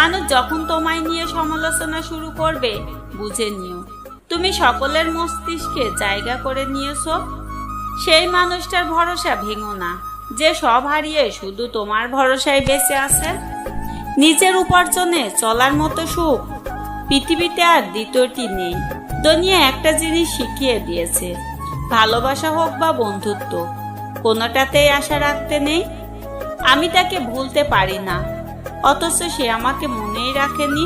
মানুষ যখন তোমায় নিয়ে সমালোচনা শুরু করবে, বুঝে নিও তুমি সকলের মস্তিষ্কে জায়গা করে নিয়েছো। সেই মানুষটার ভরসা ভেঙো না, যে সব হারিয়ে শুধু তোমার ভরসায় বেঁচে আছে। নিজের উপার্জনে চলার মতো সুখ পৃথিবীতে আর দ্বিতীয়টি নেই। দুনিয়া একটা জিনিস শিখিয়ে দিয়েছে, ভালোবাসা হোক বা বন্ধুত্ব, কোনোটাতেই আশা রাখতে নেই। আমি তাকে ভুলতে পারি না, অথচ সে আমাকে মনেই রাখেনি।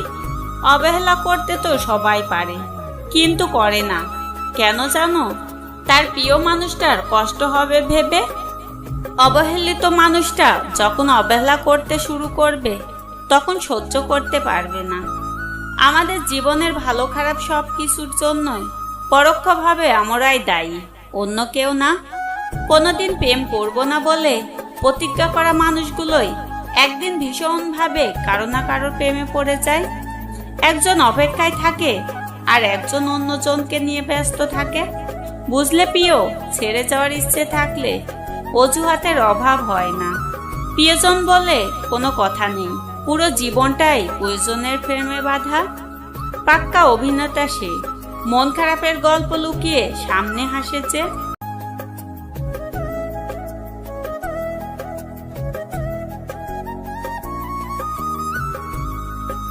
অবহেলা করতে তো সবাই পারে, কিন্তু করে না কেন জানো? তার প্রিয় মানুষটার কষ্ট হবে ভেবে। অবহেলিত মানুষটা যখন অবহেলা করতে শুরু করবে, তখন সহ্য করতে পারবে না। আমাদের জীবনের ভালো খারাপ সব কিছুর জন্যই পরোক্ষভাবে আমরাই দায়ী, অন্য কেউ না। কোনোদিন প্রেম করব না বলে প্রতিজ্ঞা করা মানুষগুলোই একদিন ভীষণভাবে কারো না কারোর প্রেমে পড়ে যায়। একজন অপেক্ষায় থাকে আর একজন অন্যজনকে নিয়ে ব্যস্ত থাকে। বুঝলে প্রিয়, ছেড়ে যাওয়ার ইচ্ছে থাকলে অজুহাতের অভাব হয় না। প্রিয়জন বলে কোনো কথা নেই, পুরো জীবনটাই প্রয়োজনের প্রেমে বাঁধা। পাক্কা অভিনেতা সে, মন খারাপের গল্প লুকিয়ে সামনে হাসেছে।